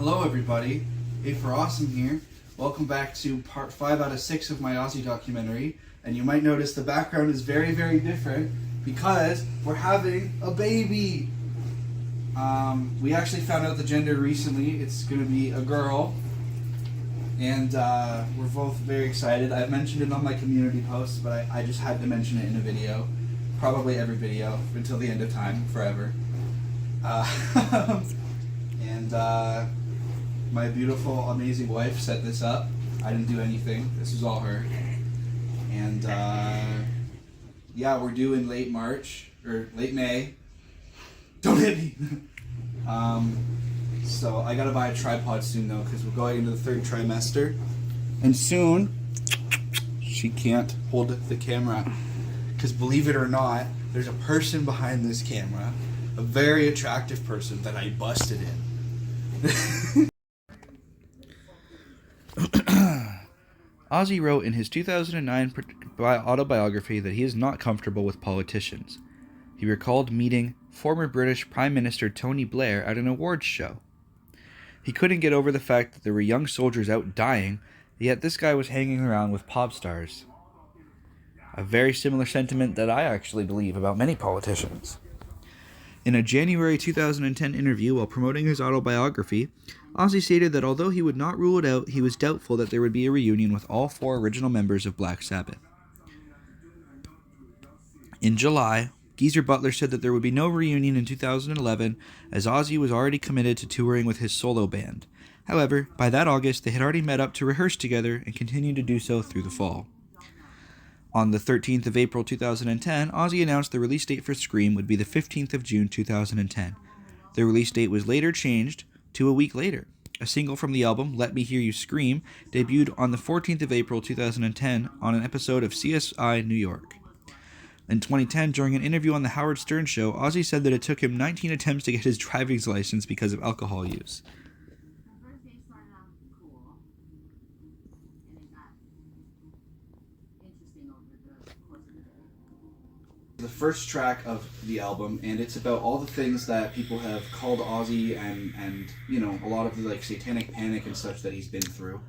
Hello everybody, A for Awesome here. Welcome back to part 5 out of 6 of my Ozzy documentary. And you might notice the background is very, very different because we're having a baby. We actually found out the gender recently. It's going to be a girl. And we're both very excited. I've mentioned it on my community posts, but I just had to mention it in a video. Probably every video until the end of time, forever. And my beautiful, amazing wife set this up. I didn't do anything. This is all her. And yeah, we're due in late March or late May. Don't hit me. So I gotta buy a tripod soon though, because we're going into the third trimester, and soon she can't hold the camera. Because believe it or not, there's a person behind this camera, a very attractive person that I busted in. Ozzy wrote in his 2009 autobiography that he is not comfortable with politicians. He recalled meeting former British Prime Minister Tony Blair at an awards show. He couldn't get over the fact that there were young soldiers out dying, yet this guy was hanging around with pop stars. A very similar sentiment that I actually believe about many politicians. In a January 2010 interview while promoting his autobiography, Ozzy stated that although he would not rule it out, he was doubtful that there would be a reunion with all 4 original members of Black Sabbath. In July, Geezer Butler said that there would be no reunion in 2011 as Ozzy was already committed to touring with his solo band. However, by that August, they had already met up to rehearse together and continued to do so through the fall. On the 13th of April 2010, Ozzy announced the release date for Scream would be the 15th of June 2010. The release date was later changed to a week later. A single from the album, Let Me Hear You Scream, debuted on the 14th of April 2010 on an episode of CSI New York. In 2010, during an interview on The Howard Stern Show, Ozzy said that it took him 19 attempts to get his driver's license because of alcohol use. The first track of the album, and it's about all the things that people have called Ozzy and you know, a lot of the like satanic panic and such that he's been through.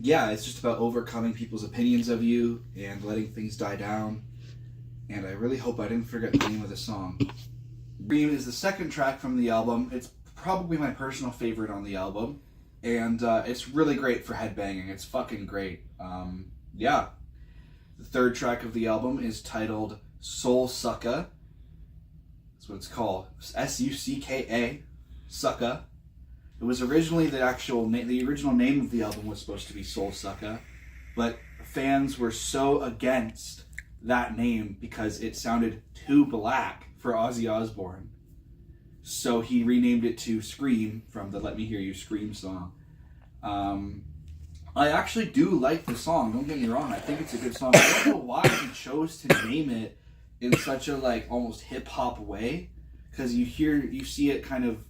Yeah, it's just about overcoming people's opinions of you and letting things die down. And I really hope I didn't forget the name of the song. Scream is the second track from the album. It's probably my personal favorite on the album, and it's really great for headbanging. It's fucking great. Yeah. The third track of the album is titled Soul Sucka. That's what it's called. S-U-C-K-A. Sucka. It was originally the original name of the album was supposed to be Soul Sucka, but fans were so against that name because it sounded too black for Ozzy Osbourne. So he renamed it to Scream from the Let Me Hear You Scream song. I actually do like the song, don't get me wrong. I think it's a good song. I don't know why he chose to name it in such a like almost hip-hop way, because you see it kind of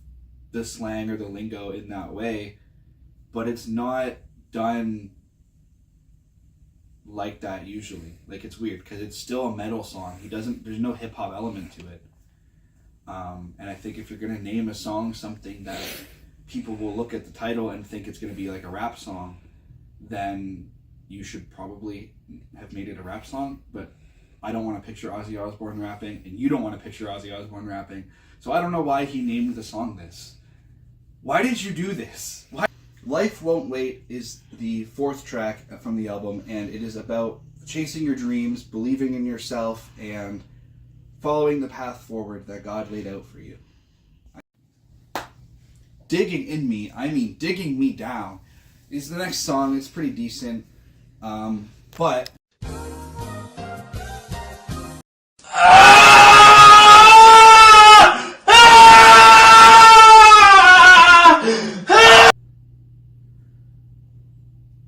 the slang or the lingo in that way, but it's not done like that usually. Like, it's weird because it's still a metal song. There's no hip-hop element to it. And I think if you're gonna name a song something that people will look at the title and think it's gonna be like a rap song, then you should probably have made it a rap song. But I don't want to picture Ozzy Osbourne rapping, and you don't want to picture Ozzy Osbourne rapping. So I don't know why he named the song this. Why did you do this? Why? Life Won't Wait is the 4th track from the album, and it is about chasing your dreams, believing in yourself, and following the path forward that God laid out for you. Digging in Me, I mean digging me down, is the next song. It's pretty decent, but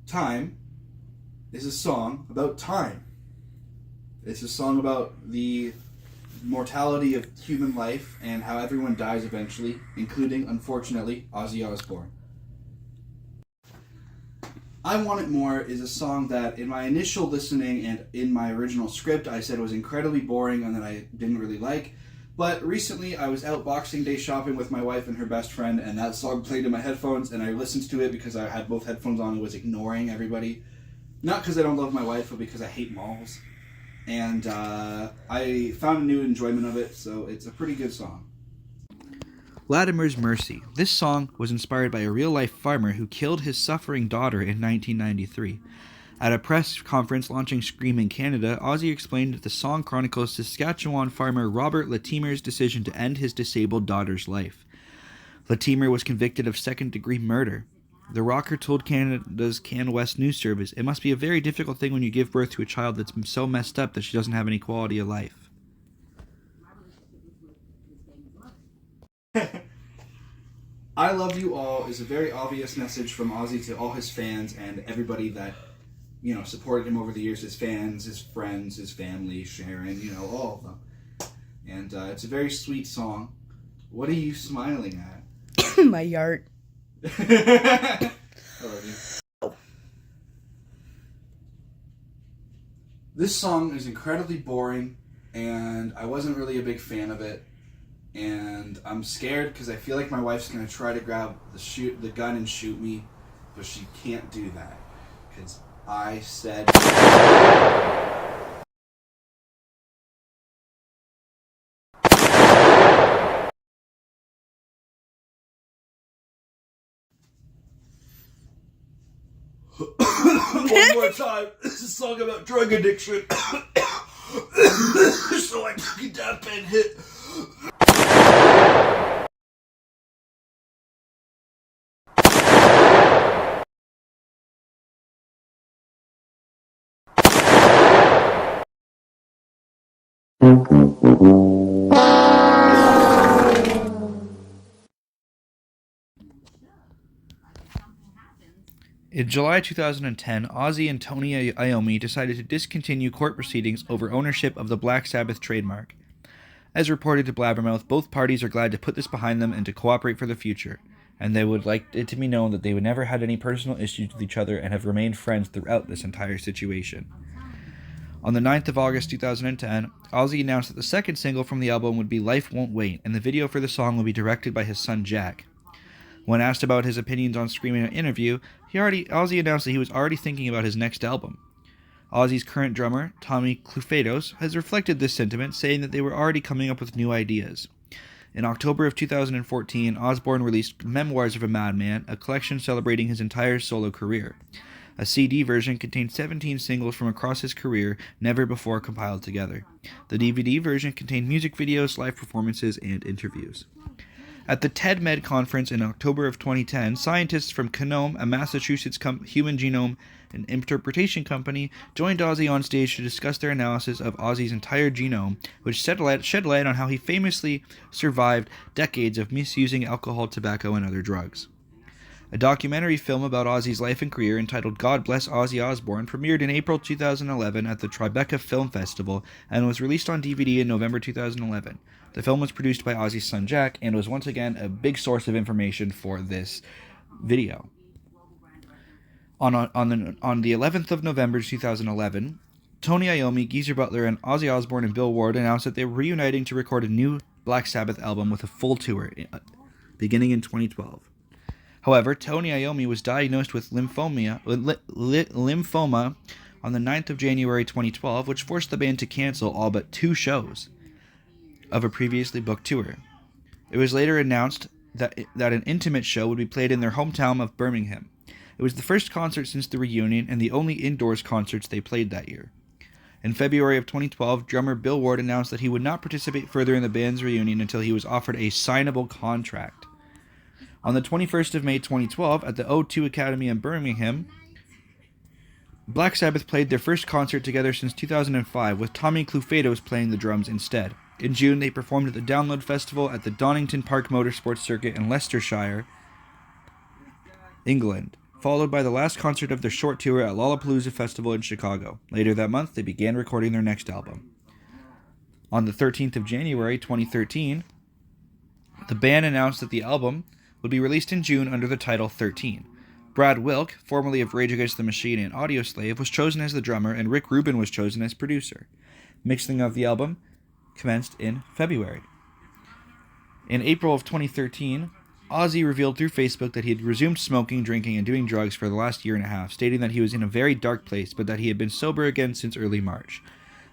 Time is a song about time. It's a song about the mortality of human life and how everyone dies eventually, including, unfortunately, Ozzy Osbourne. I Want It More is a song that in my initial listening and in my original script I said was incredibly boring and that I didn't really like, But recently, I was out Boxing Day shopping with my wife and her best friend, and that song played in my headphones, and I listened to it because I had both headphones on and was ignoring everybody. Not because I don't love my wife, but because I hate malls. And I found a new enjoyment of it, so it's a pretty good song. Latimer's Mercy. This song was inspired by a real-life farmer who killed his suffering daughter in 1993. At a press conference launching Scream in Canada, Ozzy explained that the song chronicles Saskatchewan farmer Robert Latimer's decision to end his disabled daughter's life. Latimer was convicted of second-degree murder. The rocker told Canada's Can West News Service, "It must be a very difficult thing when you give birth to a child that's so messed up that she doesn't have any quality of life." I Love You All is a very obvious message from Ozzy to all his fans and everybody that, supported him over the years, his fans, his friends, his family, Sharon, all of them. And it's a very sweet song. What are you smiling at? My yard. I love you. This song is incredibly boring, and I wasn't really a big fan of it. And I'm scared because I feel like my wife's going to try to grab the gun and shoot me, but she can't do that because I said... One more time. This is a song about drug addiction. So I took a deathbed hit. In July 2010, Ozzy and Tony Iommi decided to discontinue court proceedings over ownership of the Black Sabbath trademark. As reported to Blabbermouth, both parties are glad to put this behind them and to cooperate for the future, and they would like it to be known that they would never had any personal issues with each other and have remained friends throughout this entire situation. On the 9th of August 2010, Ozzy announced that the second single from the album would be Life Won't Wait, and the video for the song will be directed by his son Jack. When asked about his opinions on Scream in an interview, Ozzy announced that he was already thinking about his next album. Ozzy's current drummer, Tommy Clufetos, has reflected this sentiment, saying that they were already coming up with new ideas. In October of 2014, Osbourne released Memoirs of a Madman, a collection celebrating his entire solo career. A CD version contained 17 singles from across his career, never before compiled together. The DVD version contained music videos, live performances, and interviews. At the TED-Med conference in October of 2010, scientists from Genome, a Massachusetts human genome and interpretation company, joined Ozzy on stage to discuss their analysis of Ozzy's entire genome, which shed light on how he famously survived decades of misusing alcohol, tobacco, and other drugs. A documentary film about Ozzy's life and career entitled God Bless Ozzy Osbourne premiered in April 2011 at the Tribeca Film Festival and was released on DVD in November 2011. The film was produced by Ozzy's son Jack and was once again a big source of information for this video. On the 11th of November 2011, Tony Iommi, Geezer Butler, and Ozzy Osbourne and Bill Ward announced that they were reuniting to record a new Black Sabbath album with a full tour, beginning in 2012. However, Tony Iommi was diagnosed with lymphoma on the 9th of January 2012, which forced the band to cancel all but 2 shows of a previously booked tour. It was later announced that an intimate show would be played in their hometown of Birmingham. It was the first concert since the reunion and the only indoors concerts they played that year. In February of 2012, drummer Bill Ward announced that he would not participate further in the band's reunion until he was offered a signable contract. On the 21st of May 2012, at the O2 Academy in Birmingham, Black Sabbath played their first concert together since 2005, with Tommy Clufetos playing the drums instead. In June, they performed at the Download Festival at the Donington Park Motorsports Circuit in Leicestershire, England, followed by the last concert of their short tour at Lollapalooza Festival in Chicago. Later that month, they began recording their next album. On the 13th of January 2013, the band announced that the album would be released in June under the title 13. Brad Wilk, formerly of Rage Against the Machine and Audioslave, was chosen as the drummer, and Rick Rubin was chosen as producer. Mixing of the album commenced in February. In April of 2013, Ozzy revealed through Facebook that he had resumed smoking, drinking, and doing drugs for the last year and a half, stating that he was in a very dark place, but that he had been sober again since early March.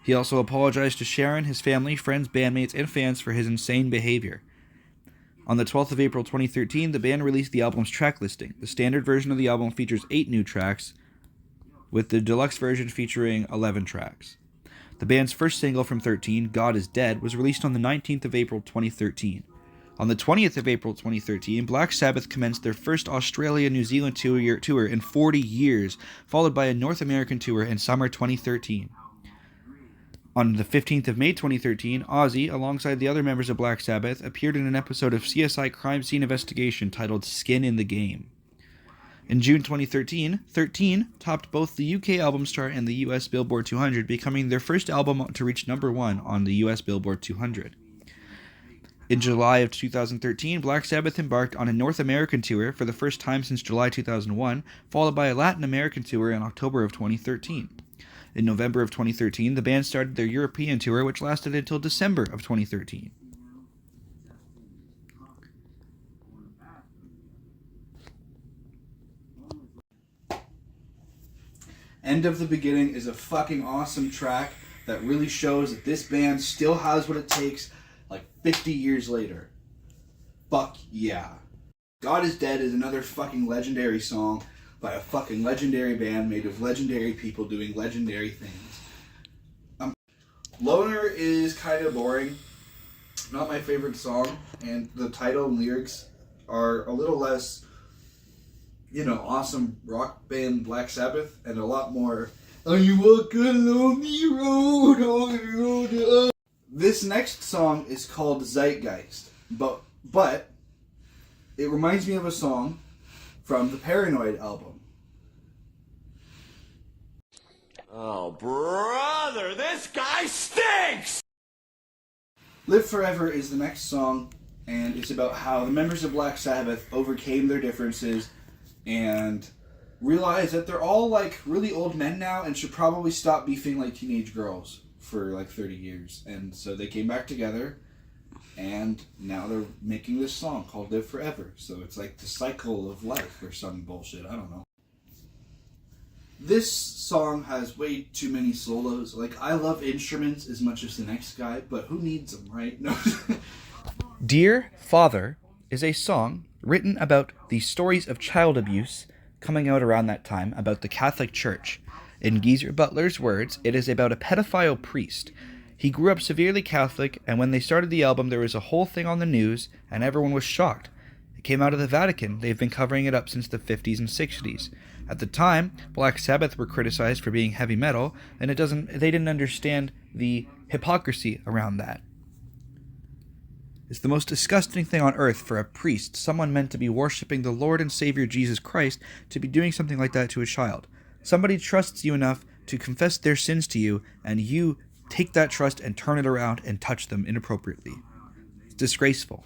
He also apologized to Sharon, his family, friends, bandmates, and fans for his insane behavior. On the 12th of April 2013, the band released the album's track listing. The standard version of the album features 8 new tracks, with the deluxe version featuring 11 tracks. The band's first single from 13, God Is Dead, was released on the 19th of April 2013. On the 20th of April 2013, Black Sabbath commenced their first Australia-New Zealand tour in 40 years, followed by a North American tour in summer 2013. On the 15th of May 2013, Ozzy, alongside the other members of Black Sabbath, appeared in an episode of CSI Crime Scene Investigation titled Skin in the Game. In June 2013, 13 topped both the UK albums chart and the US Billboard 200, becoming their first album to reach number 1 on the US Billboard 200. In July of 2013, Black Sabbath embarked on a North American tour for the first time since July 2001, followed by a Latin American tour in October of 2013. In November of 2013, the band started their European tour, which lasted until December of 2013. End of the Beginning is a fucking awesome track that really shows that this band still has what it takes like 50 years later. Fuck yeah. God Is Dead is another fucking legendary song by a fucking legendary band made of legendary people doing legendary things. Loner is kind of boring. Not my favorite song, and the title and lyrics are a little less, awesome rock band Black Sabbath, and a lot more, "Are you walking along the road, on the road?" This next song is called Zeitgeist, but it reminds me of a song from the Paranoid album. Oh, brother, this guy stinks! Live Forever is the next song, and it's about how the members of Black Sabbath overcame their differences and realized that they're all like really old men now and should probably stop beefing like teenage girls for like 30 years. And so they came back together, and now they're making this song called Live Forever. So it's like the cycle of life or some bullshit. I don't know. This song has way too many solos. Like, I love instruments as much as the next guy, but who needs them, right? No. Dear Father is a song written about the stories of child abuse coming out around that time about the Catholic Church. In Geezer Butler's words, it is about a pedophile priest. He grew up severely Catholic, and when they started the album, there was a whole thing on the news, and everyone was shocked. It came out of the Vatican. They've been covering it up since the 50s and 60s. At the time, Black Sabbath were criticized for being heavy metal, and they didn't understand the hypocrisy around that. It's the most disgusting thing on earth for a priest, someone meant to be worshiping the Lord and Savior Jesus Christ, to be doing something like that to a child. Somebody trusts you enough to confess their sins to you, and you take that trust and turn it around and touch them inappropriately. It's disgraceful.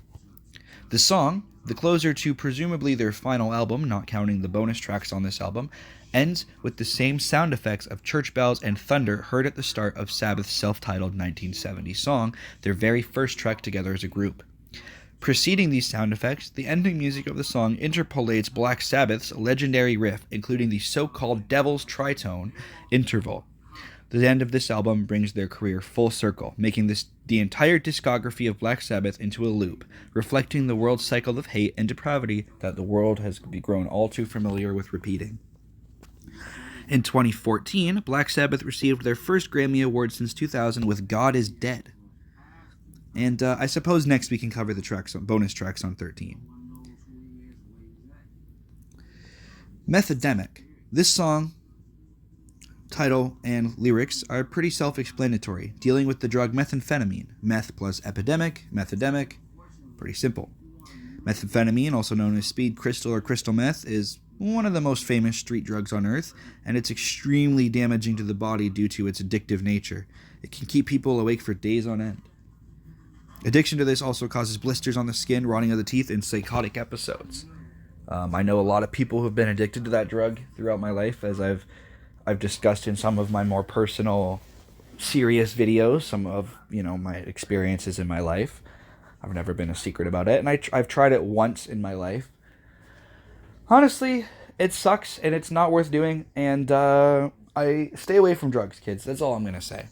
The song, the closer to presumably their final album, not counting the bonus tracks on this album, ends with the same sound effects of church bells and thunder heard at the start of Sabbath's self-titled 1970 song, their very first track together as a group. Preceding these sound effects, the ending music of the song interpolates Black Sabbath's legendary riff, including the so-called Devil's Tritone interval. The end of this album brings their career full circle, making the entire discography of Black Sabbath into a loop, reflecting the world's cycle of hate and depravity that the world has grown all too familiar with repeating. In 2014, Black Sabbath received their first Grammy Award since 2000 with God Is Dead. And I suppose next we can cover the bonus tracks on 13. Methademic. This song, title, and lyrics are pretty self-explanatory, dealing with the drug methamphetamine. Meth plus epidemic, methademic. Pretty simple. Methamphetamine, also known as speed crystal or crystal meth, is one of the most famous street drugs on earth, and it's extremely damaging to the body due to its addictive nature. It can keep people awake for days on end. Addiction to this also causes blisters on the skin, rotting of the teeth, and psychotic episodes. I know a lot of people who have been addicted to that drug throughout my life, as I've discussed in some of my more personal, serious videos, some of my experiences in my life. I've never been a secret about it, and I've tried it once in my life. Honestly, it sucks, and it's not worth doing, and I stay away from drugs, kids. That's all I'm going to say.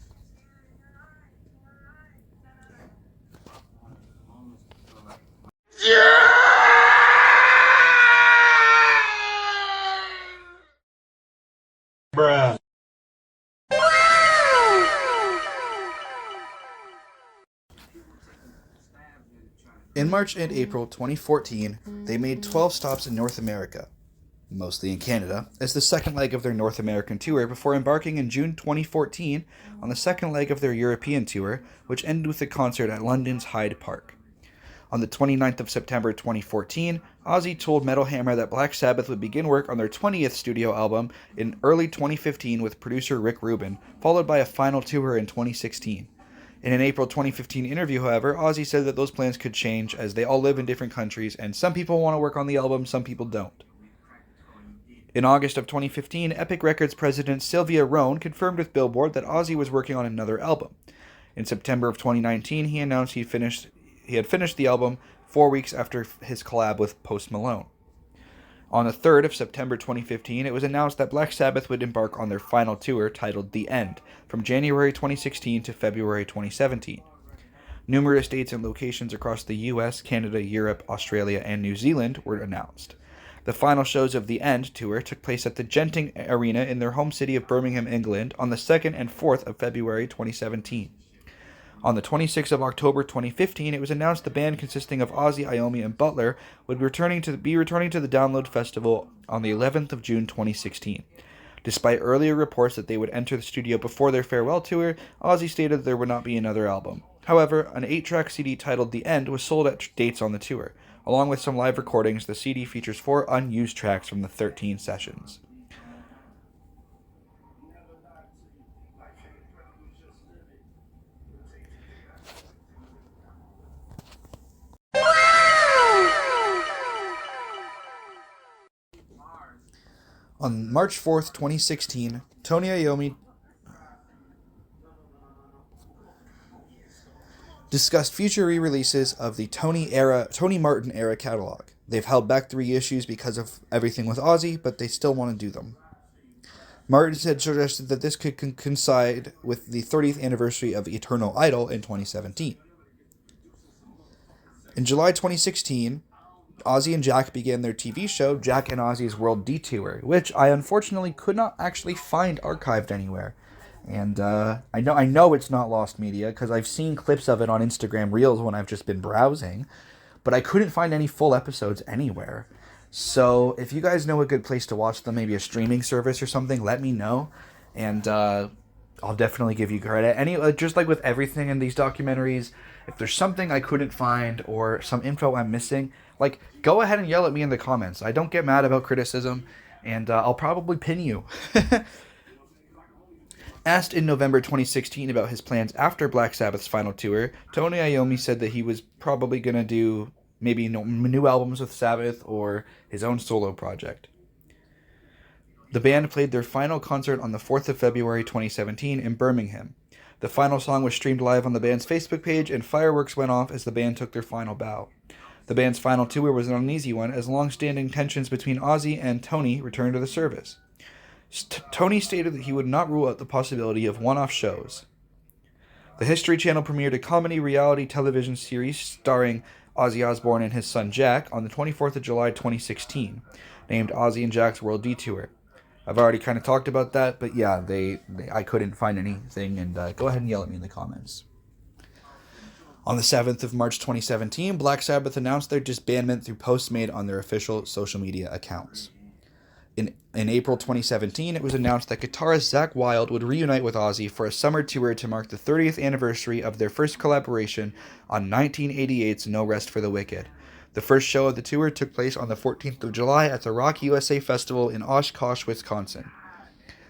Bruh. In March and April 2014, they made 12 stops in North America, mostly in Canada, as the second leg of their North American tour before embarking in June 2014 on the second leg of their European tour, which ended with a concert at London's Hyde Park. On the 29th of September 2014, Ozzy told Metal Hammer that Black Sabbath would begin work on their 20th studio album in early 2015 with producer Rick Rubin, followed by a final tour in 2016. In an April 2015 interview, however, Ozzy said that those plans could change as they all live in different countries and some people want to work on the album, some people don't. In August of 2015, Epic Records president Sylvia Rhone confirmed with Billboard that Ozzy was working on another album. In September of 2019, he announced he had finished the album 4 weeks after his collab with Post Malone. On the 3rd of September 2015, it was announced that Black Sabbath would embark on their final tour titled The End, from January 2016 to February 2017. Numerous dates and locations across the US, Canada, Europe, Australia, and New Zealand were announced. The final shows of The End tour took place at the Genting Arena in their home city of Birmingham, England, on the 2nd and 4th of February 2017. On the 26th of October 2015, it was announced the band consisting of Ozzy, Iommi, and Butler would be returning to the Download Festival on the 11th of June 2016. Despite earlier reports that they would enter the studio before their farewell tour, Ozzy stated that there would not be another album. However, an 8-track CD titled The End was sold at dates on the tour. Along with some live recordings, the CD features 4 unused tracks from the 13 sessions. On March 4th, 2016, Tony Iommi discussed future re-releases of the Tony Martin era catalog. They've held back the reissues because of everything with Ozzy, but they still want to do them. Martin had suggested that this could coincide with the 30th anniversary of Eternal Idol in 2017. In July 2016, Ozzy and Jack began their TV show, Jack and Ozzy's World Detour, which I unfortunately could not actually find archived anywhere. And I know it's not lost media, because I've seen clips of it on Instagram Reels when I've just been browsing, but I couldn't find any full episodes anywhere. So if you guys know a good place to watch them, maybe a streaming service or something, let me know, and I'll definitely give you credit. Just like with everything in these documentaries, if there's something I couldn't find or some info I'm missing, go ahead and yell at me in the comments. I don't get mad about criticism, and I'll probably pin you. Asked in November 2016 about his plans after Black Sabbath's final tour, Tony Iommi said that he was probably going to do maybe new albums with Sabbath or his own solo project. The band played their final concert on the 4th of February 2017 in Birmingham. The final song was streamed live on the band's Facebook page, and fireworks went off as the band took their final bow. The band's final tour was an uneasy one, as long-standing tensions between Ozzy and Tony returned to the service. Tony stated that he would not rule out the possibility of one-off shows. The History Channel premiered a comedy reality television series starring Ozzy Osbourne and his son Jack on the 24th of July 2016, named Ozzy and Jack's World Detour. I've already kind of talked about that, but yeah, I couldn't find anything, and go ahead and yell at me in the comments. On the 7th of March 2017, Black Sabbath announced their disbandment through posts made on their official social media accounts. In April 2017, it was announced that guitarist Zakk Wylde would reunite with Ozzy for a summer tour to mark the 30th anniversary of their first collaboration on 1988's No Rest for the Wicked. The first show of the tour took place on the 14th of July at the Rock USA Festival in Oshkosh, Wisconsin.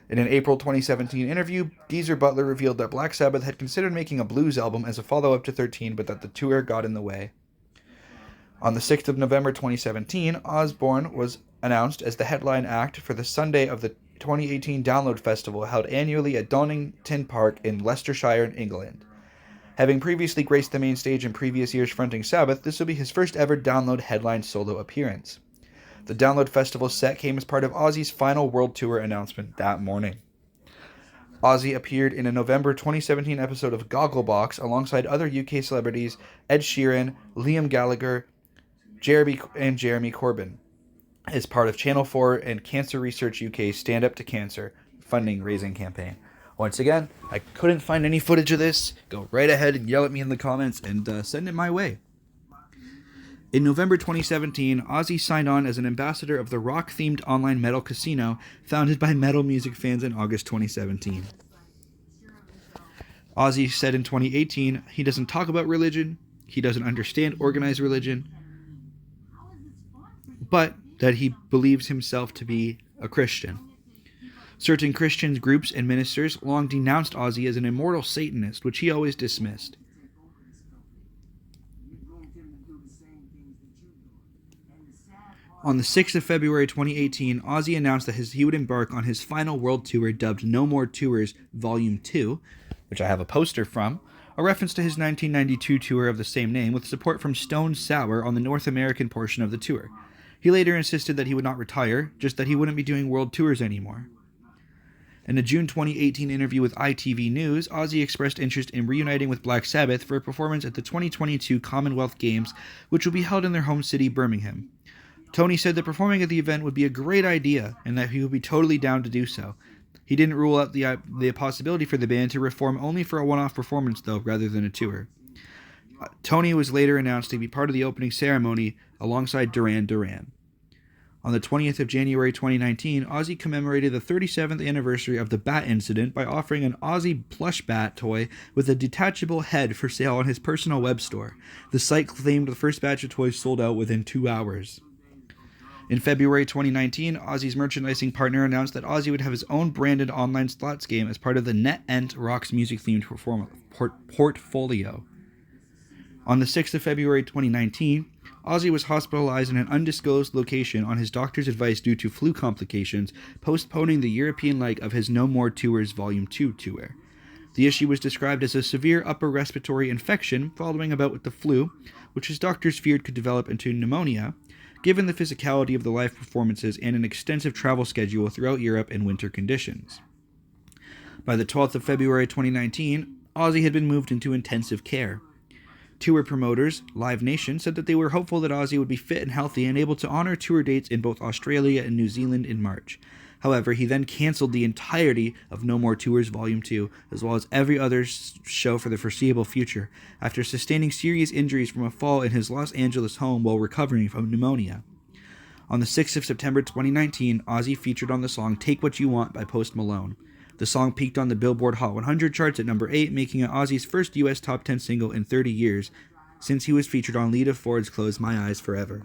In an April 2017 interview, Geezer Butler revealed that Black Sabbath had considered making a blues album as a follow-up to 13, but that the tour got in the way. On the 6th of November 2017, Osbourne was announced as the headline act for the Sunday of the 2018 Download Festival held annually at Donington Park in Leicestershire, England. Having previously graced the main stage in previous years fronting Sabbath, this will be his first ever Download headline solo appearance. The Download Festival set came as part of Ozzy's final world tour announcement that morning. Ozzy appeared in a November 2017 episode of Gogglebox alongside other UK celebrities Ed Sheeran, Liam Gallagher, Jeremy Corbyn, as part of Channel 4 and Cancer Research UK's Stand Up to Cancer funding-raising campaign. Once again, I couldn't find any footage of this. Go right ahead and yell at me in the comments and send it my way. In November 2017, Ozzy signed on as an ambassador of the rock-themed online metal casino founded by metal music fans in August 2017. Ozzy said in 2018, he doesn't talk about religion, he doesn't understand organized religion, but that he believes himself to be a Christian. Certain Christian groups and ministers long denounced Ozzy as an immortal Satanist, which he always dismissed. On the 6th of February 2018, Ozzy announced that he would embark on his final world tour dubbed No More Tours Volume 2, which I have a poster from, a reference to his 1992 tour of the same name with support from Stone Sour on the North American portion of the tour. He later insisted that he would not retire, just that he wouldn't be doing world tours anymore. In a June 2018 interview with ITV News, Ozzy expressed interest in reuniting with Black Sabbath for a performance at the 2022 Commonwealth Games, which will be held in their home city, Birmingham. Tony said that performing at the event would be a great idea and that he would be totally down to do so. He didn't rule out the possibility for the band to reform only for a one-off performance, though, rather than a tour. Tony was later announced to be part of the opening ceremony alongside Duran Duran. On the 20th of January 2019, Ozzy commemorated the 37th anniversary of the bat incident by offering an Ozzy plush bat toy with a detachable head for sale on his personal web store. The site claimed the first batch of toys sold out within 2 hours. In February 2019, Ozzy's merchandising partner announced that Ozzy would have his own branded online slots game as part of the NetEnt Rocks music-themed portfolio. On the 6th of February 2019, Ozzy was hospitalized in an undisclosed location on his doctor's advice due to flu complications, postponing the European leg of his No More Tours Volume 2 tour. The issue was described as a severe upper respiratory infection following a bout with the flu, which his doctors feared could develop into pneumonia, given the physicality of the live performances and an extensive travel schedule throughout Europe in winter conditions. By the 12th of February 2019, Ozzy had been moved into intensive care. Tour promoters, Live Nation, said that they were hopeful that Ozzy would be fit and healthy and able to honor tour dates in both Australia and New Zealand in March. However, he then cancelled the entirety of No More Tours Volume 2, as well as every other show for the foreseeable future, after sustaining serious injuries from a fall in his Los Angeles home while recovering from pneumonia. On the 6th of September 2019, Ozzy featured on the song Take What You Want by Post Malone. The song peaked on the Billboard Hot 100 charts at number 8, making it Ozzy's first U.S. top 10 single in 30 years, since he was featured on Lita Ford's Close My Eyes Forever.